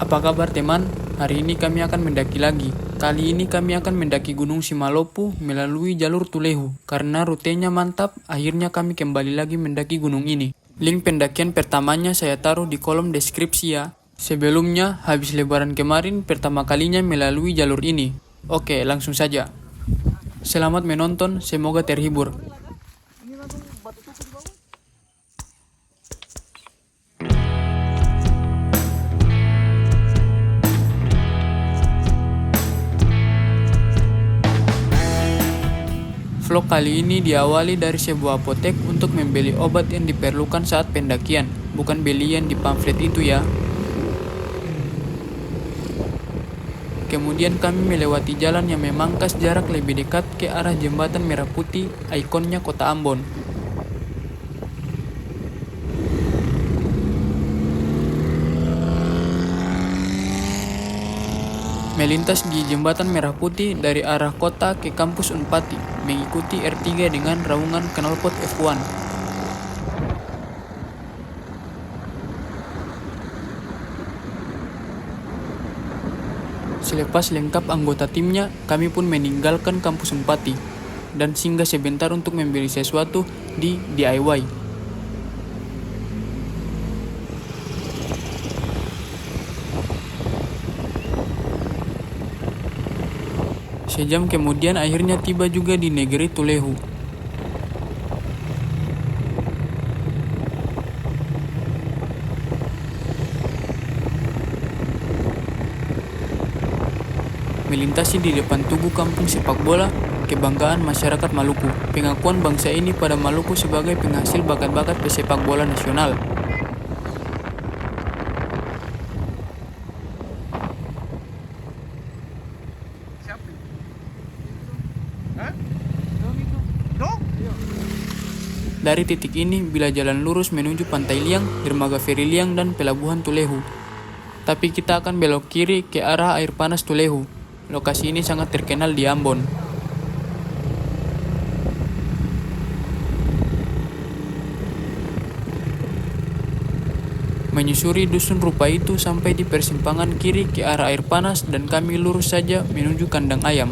Apa kabar teman? Hari ini kami akan mendaki lagi. Kali ini kami akan mendaki Gunung Simalopu melalui jalur Tulehu. Karena rutenya mantap, akhirnya kami kembali lagi mendaki gunung ini. Link pendakian pertamanya saya taruh di kolom deskripsi ya. Sebelumnya, habis lebaran kemarin pertama kalinya melalui jalur ini. Oke, langsung saja. Selamat menonton, semoga terhibur. Vlog kali ini diawali dari sebuah apotek untuk membeli obat yang diperlukan saat pendakian, bukan belian di pamflet itu ya. Kemudian kami melewati jalan yang memangkas jarak lebih dekat ke arah jembatan merah putih, ikonnya kota Ambon. Melintas di jembatan merah putih dari arah kota ke kampus Unpati, mengikuti R3 dengan raungan knalpot F1. Selepas lengkap anggota timnya, kami pun meninggalkan kampus Unpati dan singgah sebentar untuk membeli sesuatu di DIY. Sejam kemudian akhirnya tiba juga di negeri Tulehu. Melintasi di depan tugu kampung sepak bola, kebanggaan masyarakat Maluku. Pengakuan bangsa ini pada Maluku sebagai penghasil bakat-bakat pesepak bola nasional. Dari titik ini, bila jalan lurus menuju Pantai Liang, dermaga feri Liang, dan pelabuhan Tulehu. Tapi kita akan belok kiri ke arah air panas Tulehu. Lokasi ini sangat terkenal di Ambon. Menyusuri dusun rupa itu sampai di persimpangan kiri ke arah air panas dan kami lurus saja menuju kandang ayam.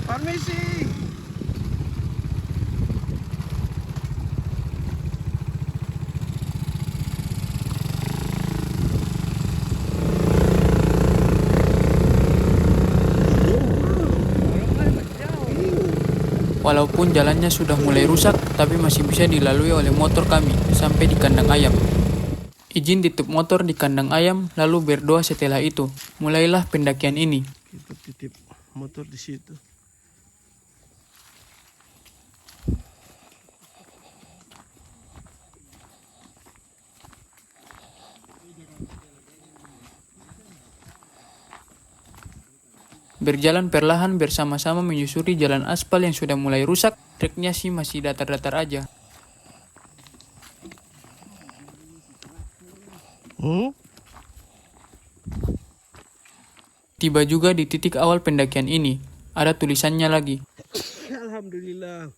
Permisi. Walaupun jalannya sudah mulai rusak, tapi masih bisa dilalui oleh motor kami sampai di kandang ayam. Izin titip motor di kandang ayam, lalu berdoa setelah itu. Mulailah pendakian ini. Kita titip motor di situ. Berjalan perlahan bersama-sama menyusuri jalan aspal yang sudah mulai rusak, treknya sih masih datar-datar aja. Tiba juga di titik awal pendakian ini, ada tulisannya lagi. Alhamdulillah.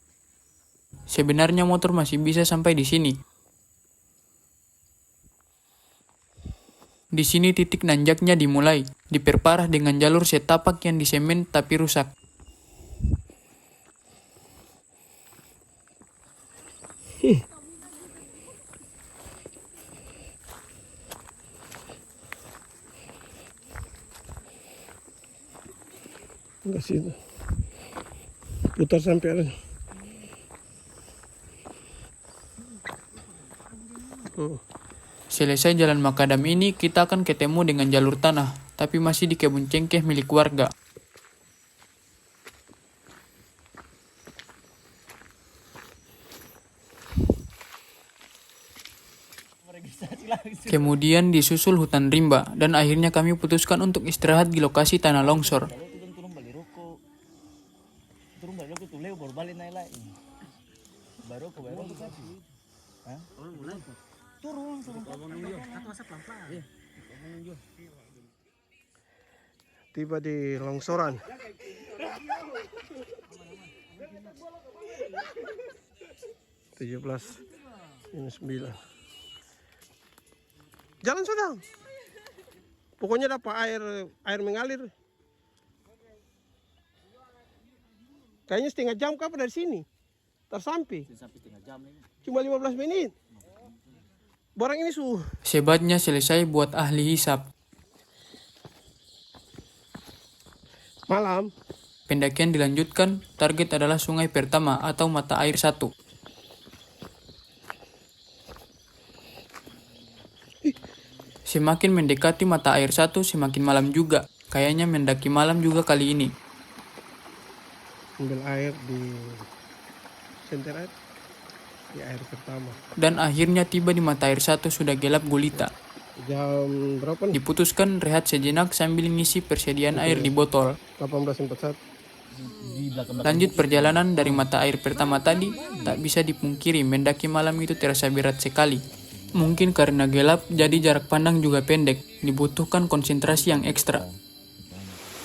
Sebenarnya motor masih bisa sampai di sini. Di sini titik nanjaknya dimulai, diperparah dengan jalur setapak yang disemen tapi rusak. Enggak situ. Putar sampai ada. Selesai jalan makadam ini, kita akan ketemu dengan jalur tanah, tapi masih di kebun cengkeh milik warga. Kemudian disusul hutan rimba dan akhirnya kami putuskan untuk istirahat di lokasi tanah longsor. Tiba di longsoran. -9. Jalan sudah. Pokoknya dapat air mengalir. Kayaknya setengah jam kapan dari sini? Tersampai. Cuma 15 menit. Barang ini Sebatnya selesai buat ahli hisap. malam. Pendakian dilanjutkan, target adalah sungai pertama atau mata air 1. Semakin mendekati mata air 1, semakin malam juga. Kayaknya mendaki malam juga kali ini. Ambil air di senter air. Di air pertama. Dan akhirnya tiba di mata air 1 sudah gelap gulita. Jam berapa nih? Diputuskan rehat sejenak sambil ngisi persediaan air di botol. 18.41. Lanjut perjalanan dari mata air pertama tadi, tak bisa dipungkiri mendaki malam itu terasa berat sekali. Mungkin karena gelap, jadi jarak pandang juga pendek, dibutuhkan konsentrasi yang ekstra.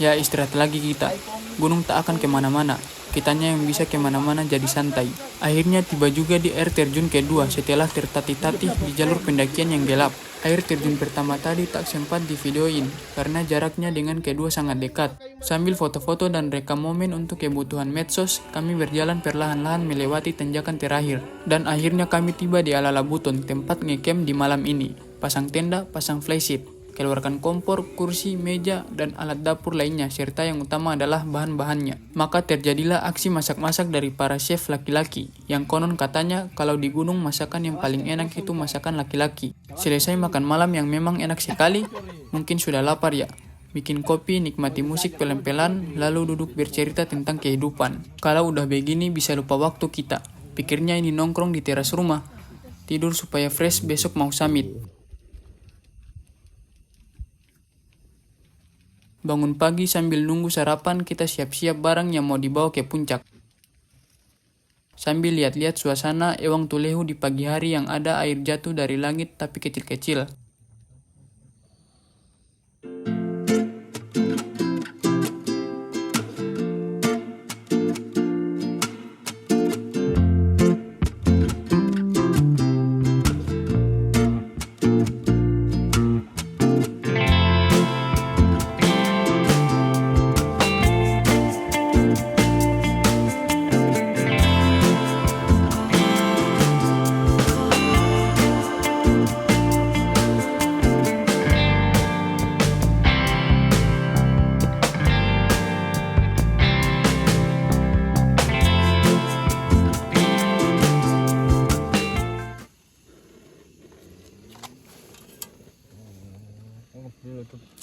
Ya istirahat lagi kita, gunung tak akan kemana-mana, kitanya yang bisa kemana-mana jadi santai. Akhirnya tiba juga di air terjun kedua setelah tertatih-tatih di jalur pendakian yang gelap. Air terjun pertama tadi tak sempat divideoin karena jaraknya dengan kedua sangat dekat. Sambil foto-foto dan rekam momen untuk kebutuhan medsos, kami berjalan perlahan-lahan melewati tanjakan terakhir. Dan akhirnya kami tiba di Alala Buton, tempat ngecamp di malam ini. Pasang tenda, pasang flysheet, keluarkan kompor, kursi, meja, dan alat dapur lainnya, serta yang utama adalah bahan-bahannya. Maka terjadilah aksi masak-masak dari para chef laki-laki, yang konon katanya kalau di gunung masakan yang paling enak itu masakan laki-laki. Selesai makan malam yang memang enak sekali, mungkin sudah lapar ya. Bikin kopi, nikmati musik pelan-pelan, lalu duduk bercerita tentang kehidupan. Kalau udah begini bisa lupa waktu kita. Pikirnya ini nongkrong di teras rumah, tidur supaya fresh besok mau summit. Bangun pagi sambil nunggu sarapan, kita siap-siap barang yang mau dibawa ke puncak. Sambil lihat-lihat suasana Ewang Tulehu di pagi hari yang ada air jatuh dari langit tapi kecil-kecil.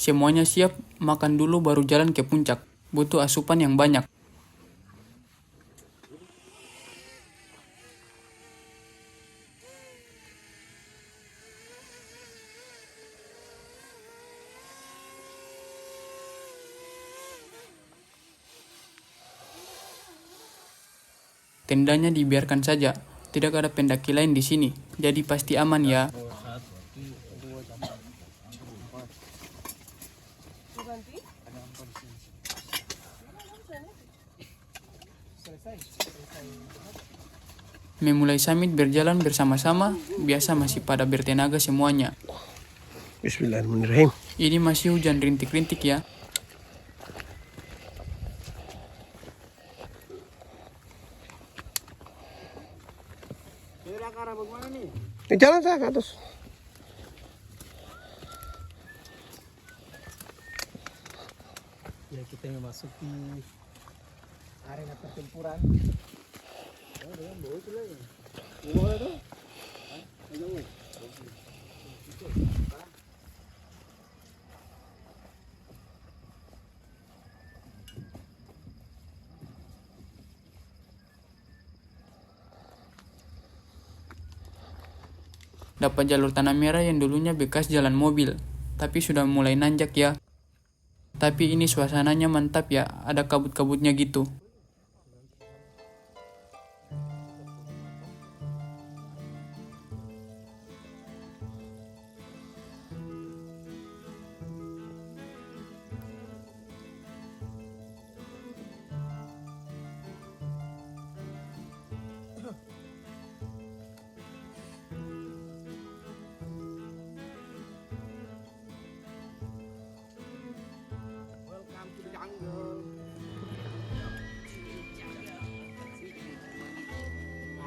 Semuanya siap, makan dulu baru jalan ke puncak. Butuh asupan yang banyak. Tendanya dibiarkan saja, tidak ada pendaki lain di sini, jadi pasti aman ya. Memulai summit berjalan bersama-sama, biasa masih pada bertenaga semuanya. Bismillahirrahmanirrahim. Ini masih hujan rintik-rintik ya. Jalan saya ke atas. Ya kita memasuki arena pertempuran. Dapat jalur tanah merah yang dulunya bekas jalan mobil, tapi sudah mulai nanjak ya. Tapi ini suasananya mantap ya, ada kabut-kabutnya gitu. Welcome to the jungle.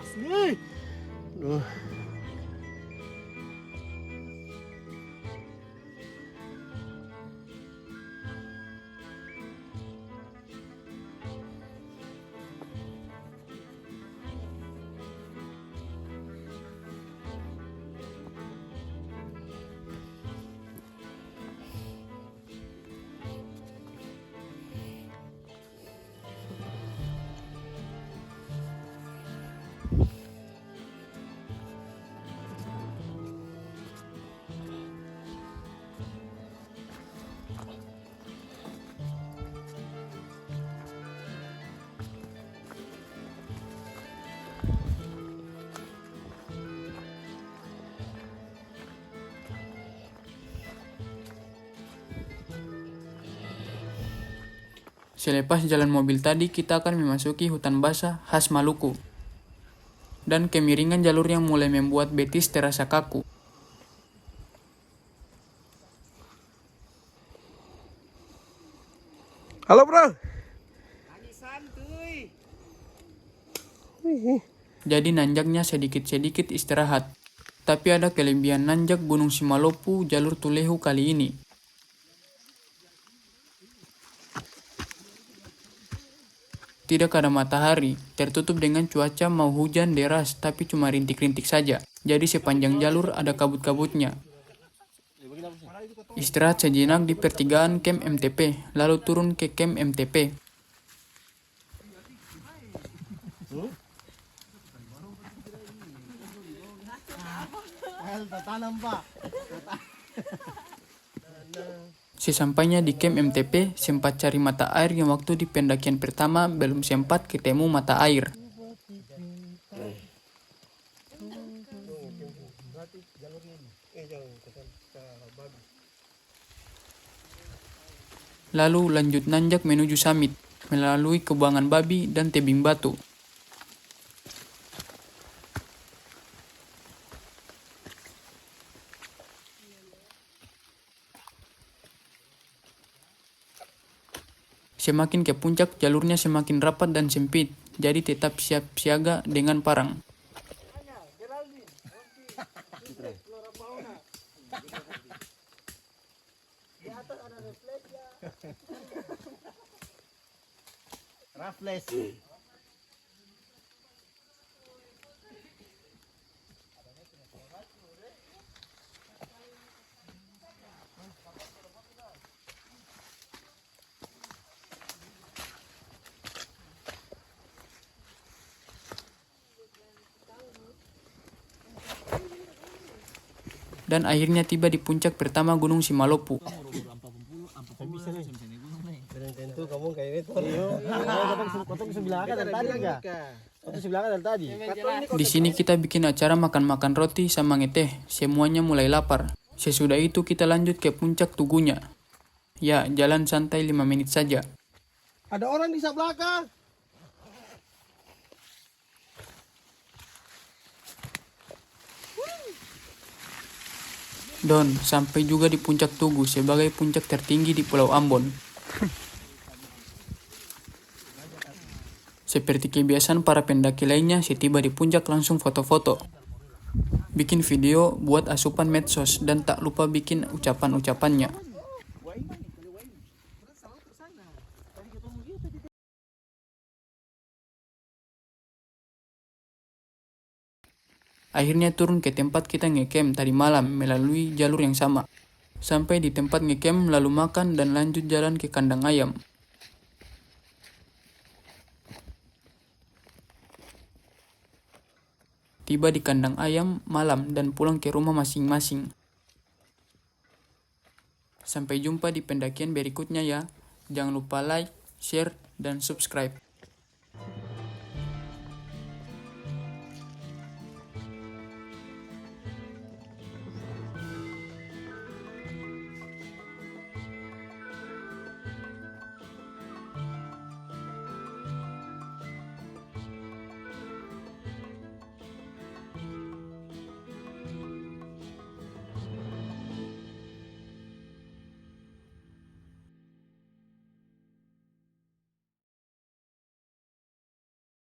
Asli. Duh. Selepas jalan mobil tadi, kita akan memasuki hutan basah khas Maluku. Dan kemiringan jalur yang mulai membuat betis terasa kaku. Halo bro. Lagi santuy. Wih. Jadi nanjaknya sedikit-sedikit istirahat. Tapi ada kelebihan nanjak Gunung Simalopu jalur Tulehu kali ini. Tidak ada matahari, tertutup dengan cuaca mau hujan deras tapi cuma rintik-rintik saja. Jadi sepanjang jalur ada kabut-kabutnya. Istirahat sejenak di pertigaan camp MTP, lalu turun ke camp MTP. Tanam pak. Sesampainya di camp MTP, sempat cari mata air yang waktu di pendakian pertama belum sempat ketemu mata air. Lalu lanjut nanjak menuju summit, melalui Kebuangan Babi dan Tebing Batu. Semakin ke puncak, jalurnya semakin rapat dan sempit, jadi tetap siap siaga dengan parang. Raffles. Dan akhirnya tiba di puncak pertama Gunung Simalopu. Belum tentu kamu kayak itu. Potong sebelah kan dari tadi enggak? Potong sebelah kan dari tadi. Di sini kita bikin acara makan-makan roti sama ngeteh. Semuanya mulai lapar. Sesudah itu kita lanjut ke puncak Tugunya. Ya, jalan santai 5 menit saja. Ada orang di sebelah belakang. Don, sampai juga di puncak Tugu sebagai puncak tertinggi di Pulau Ambon. Seperti kebiasaan para pendaki lainnya, setiba di puncak langsung foto-foto. Bikin video buat asupan medsos dan tak lupa bikin ucapan-ucapannya. Akhirnya turun ke tempat kita ngecamp tadi malam melalui jalur yang sama. Sampai di tempat ngecamp lalu makan dan lanjut jalan ke kandang ayam. tiba di kandang ayam malam dan pulang ke rumah masing-masing. Sampai jumpa di pendakian berikutnya ya. Jangan lupa like, share, dan subscribe.